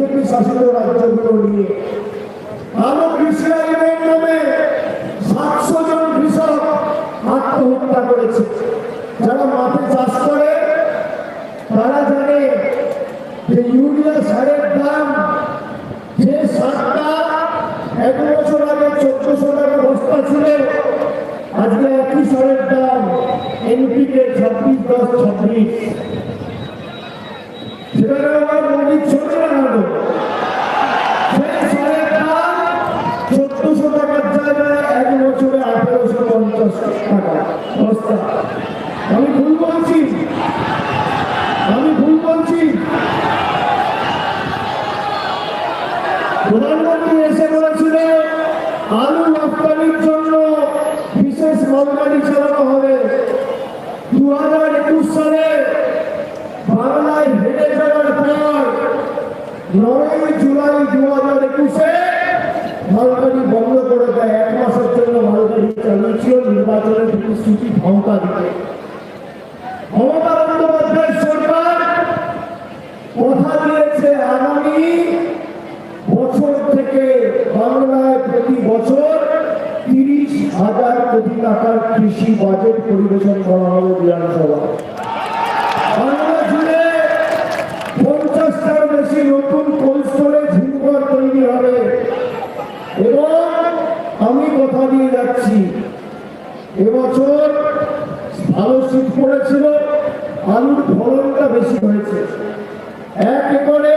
BJP শাসিত রাজ্যগুলো নিয়ে। আরো কৃষি আইনের নামে 700 জন কৃষক আত্মহত্যা করেছে। যারা মাঠে চাষ করে তারা জানে যে ইউরিয়া সারের দাম, যে সারটা 1 বছর আগে 1400 টাকা বস্তা ছিল, আজকে একই সারের দাম এনপিকে 26-10-26। সেখানে আমার মোদীর ছবি লাগানো, সেই সারের দাম 1400 টাকার জায়গায় 1 বছরে 1850 টাকা বস্তা। আমি ভুল বলছি? প্রধানমন্ত্রী এসে বলেছিল আলু রপ্তানির জন্য বিশেষ মালগাড়ি চালানো হবে। 2021 সালে বাংলায় হেরে যাওয়ার পর 9 জুলাই 2021-এ মালগাড়ি বন্ধ করে দেয়। 1 মাসের জন্য মালগাড়ি চালিয়েছিল নির্বাচনের প্রতিশ্রুতি ক্ষমতা দিতে। মমতা বন্দ্যোপাধ্যায় সরকার কথা দিয়েছে আগামী বছর থেকে বাংলায় প্রতি বছর 30,000 কোটি টাকার কৃষি বাজেট পরিবেশন করা হবে বিধানসভায়। বাংলা জুড়ে 50টার বেশি নতুন কোল্ড স্টোরেজ হিমঘর তৈরি হবে। এবং আমি কথা দিয়ে যাচ্ছি, এবছর ভালো শীত পড়েছিল, আলুর ফলনটা বেশি হয়েছে। 1 একরে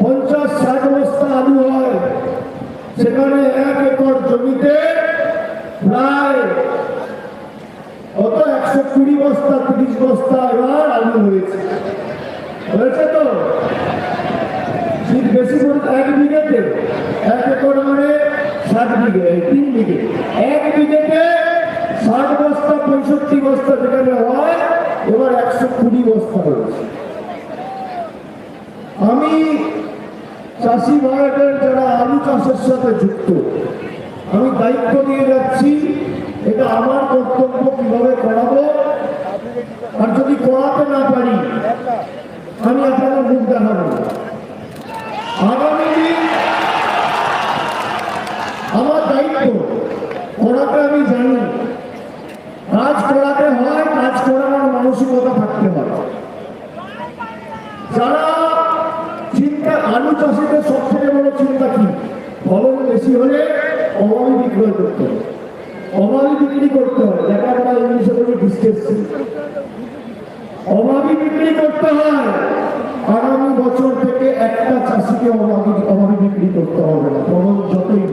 50-60 বস্তা আলু হয়, সেখানে 1 একর জমিতে প্রায় 120 বস্তা 30 বস্তা এবার আলু হয়েছে তো। শীত বেশি পড়ে 1 বিঘেতে, 1 একর মানে 60 বিঘে, 3 বিঘে, 1 বিঘেতে 60 বস্তা 65 বস্তা যেখানে হয়, এবার 120 বস্তা হয়েছে। আমি চাষি ভাইদের যারা আলু চাষের সাথে যুক্ত, আমি দায়িত্ব দিয়ে যাচ্ছি, এটা আমার কর্তব্য কিভাবে করাবো। আর যদি করাতে না পারি আমি আপনাদের মুখ দেখাবো। আগামী দিন আমার দায়িত্ব, করাতে আমি জানি, কাজ করাতে হয়, কাজ করানোর মানসিকতা থাকতে হয়। যারা চিন্তা, আলু চাষিদের সব থেকে বড় চিন্তা কি? ফলন বেশি হলে অভাবী বিক্রয় করতে হবে, অভাবী বিক্রি করতে হয়। দেখা আমরা ইংলিশে বলি ডিস্টেন্সি, অভাবী বিক্রি করতে হয়। আগামী বছর থেকে একটা চাষিকে অভাবী বিক্রি করতে হবে না, ফলন যতই।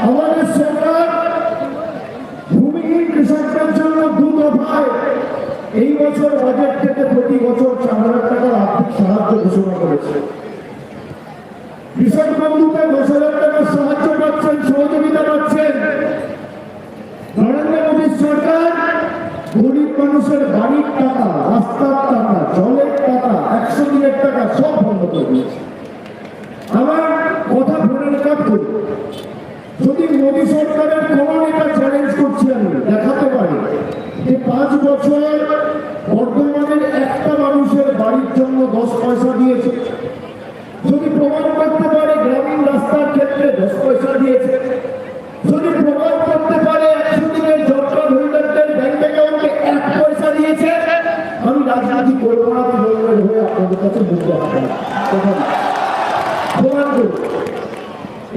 আমাদের সরকার ভূমিহীন কৃষকদের জন্য 2 দফায় এই বছর বাজেট থেকে প্রতি বছর 4,000 টাকার আর্থিক সাহায্য ঘোষণা করেছে। কৃষক বন্ধুতে 10,000 টাকার সাহায্য পাচ্ছেন, সহযোগিতা পাচ্ছেন। নরেন্দ্র মোদীর সরকার গরিব মানুষের বাড়ির টাকা, রাস্তার টাকা, জলের টাকা, 100 দিনের টাকা সব বন্ধ করে দিয়েছে। আমার কথা ফোনের কাজ করি, যদি মোদী সরকারের কোন নেতা চ্যালেঞ্জ করছি আমি, দেখাতে পারি যে 5 বছর বর্তমানের একটা মানুষের বাড়ির জন্য 10 পয়সা দিয়েছে, যদি প্রমাণ করতে পারে গ্রামীণ রাস্তার ক্ষেত্রে 10 পয়সা দিয়েছে, যদি প্রমাণ করতে পারে 100 দিনের জব কার্ড হোল্ডারদের ব্যাংক অ্যাকাউন্টে 1 পয়সা দিয়েছে, আমি রাজনীতি করবো না, তৃণমূলের হয়ে আপনাদের কাছে বুঝতে হবে প্রমাণ করব।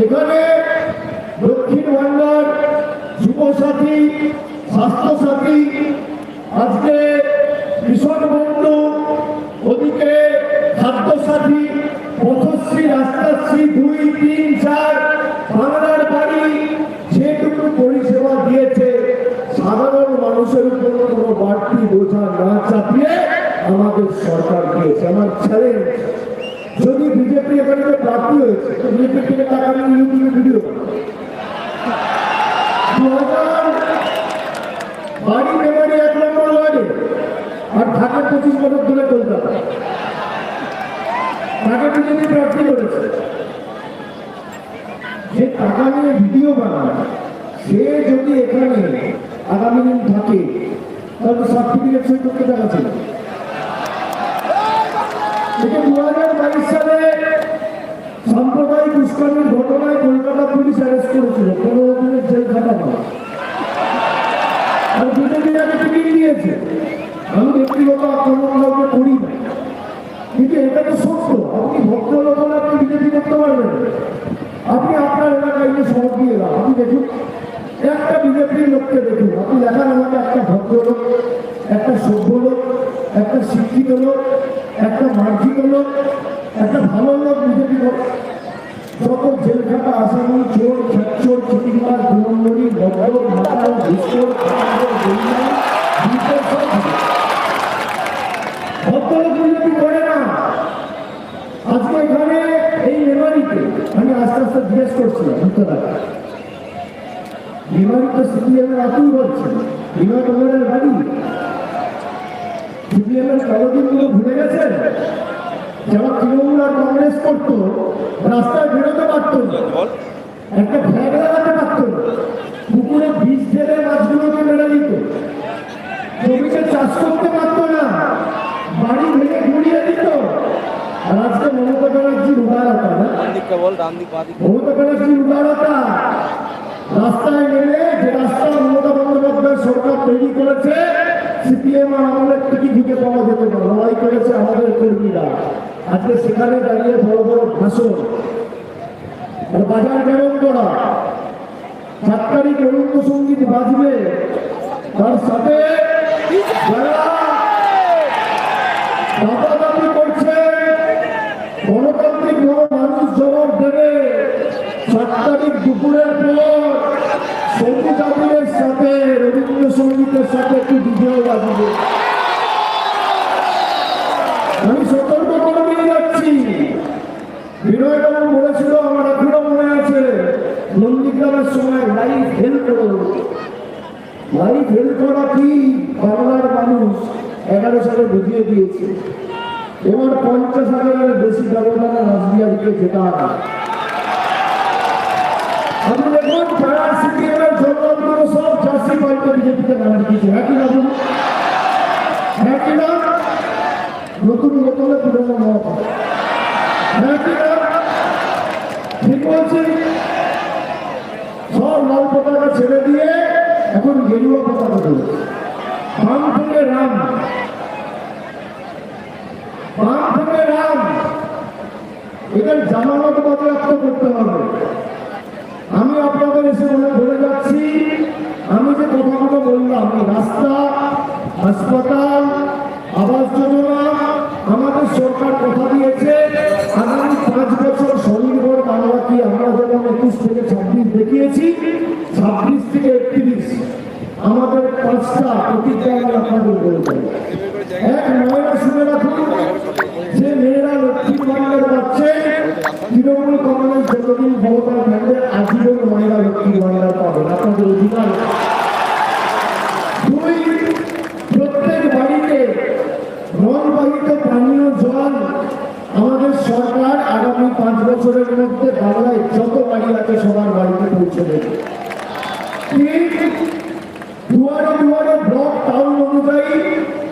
এখানে দক্ষিণ ভান্ডার, যুবসাথী, স্বাস্থ্যসাথী, আজকে কৃষক বন্ধু, ওদিকে খাদ্যসাথী, পথশ্রী, রাস্তাশ্রী 2, 3, 4, বাংলার বাড়ি, যেটুকু পরিষেবা দিয়েছে সাধারণ মানুষের উপর কোনো বাড়তি বোঝা না চাপিয়ে আমাদের সরকার দিয়েছে। আমার চ্যালেঞ্জ, যদি বিজেপি এখানে প্রার্থী হয়েছে তো বিজেপি থেকে টাকা নিয়ে ইউটিউবে ভিডিও, 2000 বাড়ি মেমারি 1 নম্বর ওয়ার্ডে, আর ঢাকা 25 বছর ধরে কলকাতা, টাকা বিজেপি প্রার্থী করেছে। যে টাকা নিয়ে ভিডিও বানায় সে যদি এখানে আগামী দিন থাকে তাহলে সার্টিফিকেট সই করতে টাকা ছিল। যে 2022 সালে সাম্প্রদায়িক উস্কানির ঘটনায় কলকাতা পুলিশ অ্যারেস্ট করেছিল, 15 দিনের জেল খাটানো, আর বিজেপি আগে টিকিট দিয়েছে। আমি ব্যক্তিগত আক্রমণ কাউকে করি না, কিন্তু এটা তো সত্য। আপনি ভদ্রলোক হলে আপনি বিজেপি করতে পারবেন, আপনি আপনার এলাকায় যে সড়ক দিয়ে যান, আপনি দেখুন একটা বিজেপির লোককে দেখুন, আপনি দেখান আমাকে একটা ভদ্রলোক, একটা সভ্য লোক, একটা শিক্ষিত লোক, একটা মার্জিত লোক, একটা ভালো লোক বিজেপি করে। যত জেল খাটা আসামি, চোর, খেচ্চোর, চিটিংবাজ, দুরন্দরি, বদল, মাতাল, ঘুষখোর, ভদ্রলোক বিজেপি করে না। আজকে এখানে এই মেমারিতে আমি আস্তে আস্তে জিজ্ঞেস করছিলাম, মেমারিতে সিপিএম এর আতুল বলছে, বিনয় কংগ্রেসের বাড়ি, সিপিএম এর কতদিনগুলো ভুলে গেছেন? যারা তৃণমূল আর কংগ্রেস করতো রাস্তায় বেরোতে পারত না, একটা ফ্ল্যাগ লাগাতে পারত না, পুকুরে বীজ ঢেলে মাছগুলোকে মেরে দিত, জমিতে চাষ করতে পারতো না, বাড়ি ভেঙে গুড়িয়ে দিত। আর আজকে মমতা ব্যানার্জির উদারতা, মমতা ব্যানার্জির উদারতা, রাস্তায় নেমে যে রাস্তা মমতা বন্দ্যোপাধ্যায় সরকার তৈরি করেছে, সিপিএম আর আমাদের টিকি ঢুকে পাওয়া যেত না, লড়াই করেছে আমাদের কর্মীরা। আজকে সেখানে দাঁড়িয়ে বড় বড় ভাষণ, বাজার গরম করা, 7 তারিখ রবীন্দ্রসঙ্গীত বাজবে, তার সাথে দাবি করছে গণতান্ত্রিক মানুষ জবাব দেবে। 7 তারিখ দুপুরের পর সবুজ জাতির সাথে রবীন্দ্রসঙ্গীতের সাথে একটু ডিজেও বাজবে। আমি সতর্ক করে নিয়ে যাচ্ছি, বিনয় বাবু বলেছিল, আমার এখনো মনে আছে, নন্দীগ্রামের সময় লাইফ হেল্প করো। লাইফ হেল্প করা কি বাংলার মানুষ 11 সালে বুঝিয়ে দিয়েছে। এবার 50,000-এর বেশি ব্যবধানে রাসবিহারীকে জেতা। আপনি দেখুন পাড়ার সিপিএমের জনগণগুলো সব চাষি পাল্টে বিজেপিতে নাম দিয়েছে, হ্যাঁ কি না বলুন? হ্যাঁ কি না? নতুন বোতলে পুরোনো নয়, হ্যাঁ কি না? ঠিক বলছি? সব লাল পতাকা ছেড়ে দিয়ে এখন গেরুয়া পতাকা দেবে। বাম থেকে রাম, বাম থেকে রাম, এদের জামানত বাজেয়াপ্ত করতে হবে। আমি আপনাদের এসে বলে যাচ্ছি, আমি যে কথাগুলো বললাম, রাস্তা, হাসপাতাল, আবাস যোজনা, আমাদের সরকার কথা দিয়েছে আগামী 5 বছর স্বনির্ভর বাংলা কি আমরা যেমন 21 থেকে 26 দেখিয়েছি, 26 থেকে 31 আমাদের 5টা প্রতিজ্ঞা আমি আপনাদের বলে দেব। এক, মহিলা শুনে রাখুন, যে মেয়েরা লক্ষ্মীর ভান্ডার পাচ্ছে, তৃণমূল কংগ্রেস যতদিন ক্ষমতায় থাকবে আজীবন মহিলা লক্ষ্মীর ভান্ডার পাবেন, আপনাদের অধিকার। 2, প্রত্যেক বাড়িতে নলবাহিত পানীয় জল আমাদের সরকার আগামী 5 বছরের মধ্যে বাংলায় যত বাড়ি আছে সবার বাড়িতে পৌঁছে দেবে। 3, দুয়ারে দুয়ারে ব্লক টাউন অনুযায়ী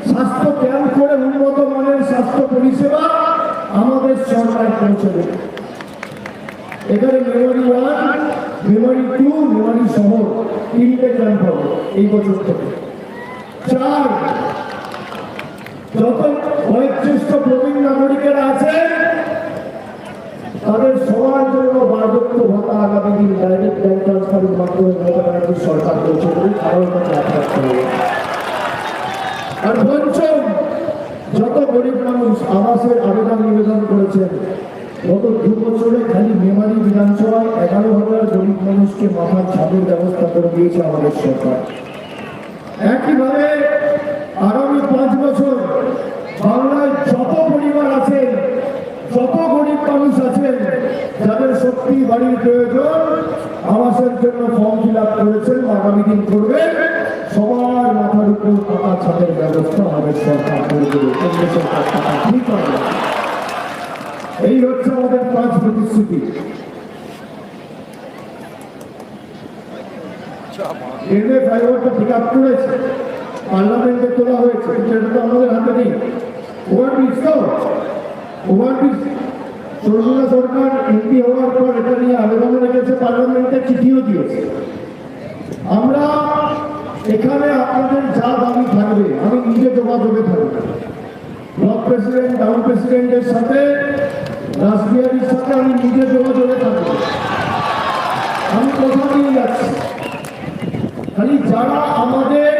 স্বাস্থ্য ক্যাম্প করে উন্নত মানের স্বাস্থ্য পরিষেবা আমাদের সরকার পৌঁছে দেবে। এখানে মেমারি 1, মেমারি 2, মেমারি শহর 3টে ক্যাম্প হবে এই বছর থেকে। 4, যত বয়োজ্যেষ্ঠ প্রবীণ নাগরিকেরা আছেন তাদের সবার জন্য বার্ধক্য ভাতা আগামী দিন ডাইরেক্ট ব্যাংক ট্রান্সফারের মাধ্যমে সরকার পৌঁছে দেবে, কারোর কাছে আঘাত করবে। আর পঞ্চম, যত গরিব মানুষ আবাসের আবেদন নিবেদন করেছেন, গত 2 বছরে খালি মেমারি বিধানসভায় 11,000 গরিব মানুষকে মাথার ছাদের ব্যবস্থা করে দিয়েছে আমাদের সরকার। একইভাবে আগামী 5 বছর বাংলায় যত পরিবার আছেন, যত গরিব মানুষ আছেন, যাদের সত্যি বাড়ির প্রয়োজন, আবাসের জন্য ফর্ম ফিল আপ করেছেন, আগামী দিন করবেন, সবার মাথার উপর পাকা ছাদের ব্যবস্থা আমাদের সরকার করে দেবে, কেন্দ্র সরকার টাকা ঠিক করে। এই হচ্ছে আমাদের 5 প্রতিশ্রুতি। রেলওয়ে ফ্লাইওভারটা পিক আপ করেছে, পার্লামেন্টে তোলা হয়েছে, কিন্তু এটা তো আমাদের হাতে নেই। ওভারব্রিজ তো ওভারব্রিজ সরজনা সরকার এমপি হওয়ার পর এটা নিয়ে আবেদন রেখেছে, পার্লামেন্টে চিঠিও দিয়েছে। আমরা এখানে আপনাদের যা দাবি থাকবে আমি নিজে যোগাযোগে থাকবো, ব্লক প্রেসিডেন্ট টাউন প্রেসিডেন্টের সাথে রাসবিহারীর সাথে আমি নিজে যোগাযোগে থাকবো। আমি কথা দিয়ে যাচ্ছি, খালি যারা আমাদের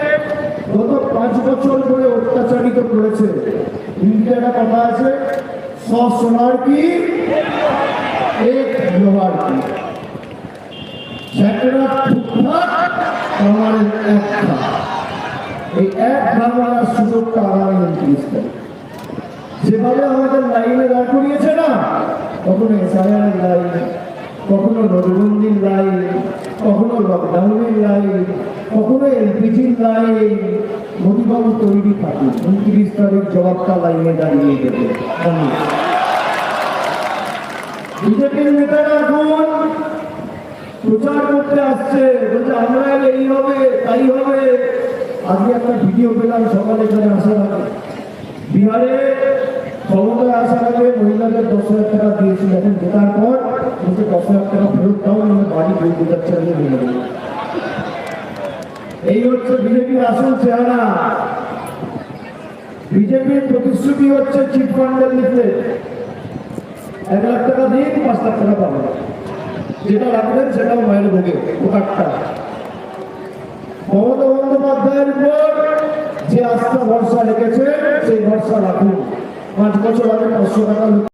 গত 5 বছর ধরে অত্যাচারিত করেছে, হিন্দিতে একটা কথা আছে, 100 সোনার কি 1 লোহার কি, ঝাঁকড়া ফুটফাট আমার এক ঘা, এই এক ঘা মারার সুযোগটা আগামী 29 তারিখ যেভাবে আমাদের লাইনে দাঁড় করিয়েছে না, কখনো এসআইআর লাইন, কখনো নোটবন্দির লাইন, কখনো লকডাউনের লাইন, কখনো এলপিজির লাইন, মোদীবাবু তৈরি থাকুন, 29 তারিখ জবাবটা লাইনে দাঁড়িয়ে দেবে। বিজেপির নেতারা এখন প্রচার করতে আসছে, বলছে আমরা এই হবে তাই হবে। আজকে একটা ভিডিও পেলাম সকালে এখানে আসার আগে, বিহারে ক্ষমতায় আসার আগে মহিলাদের 10,000 টাকা দিয়েছিল, এখন জেতার পর বলছে 10,000 টাকা ফেরত দাও, আমি বাড়ি বলতে যাচ্ছে নিয়ে নেব। এই হচ্ছে বিজেপির আসল চেহারা। বিজেপির প্রতিশ্রুতি হচ্ছে চিট ফান্ডের লিফলেট, 1 লাখ টাকা দিন 5 লাখ টাকা পাবেন, যেটা রাখবেন সেটাও মায়ের ভোগে ওটারটা। মমতা বন্দ্যোপাধ্যায়ের উপর যে আস্থা ভরসা রেখেছে সেই ভরসা রাখুন। 5 বছর আগে 500 টাকা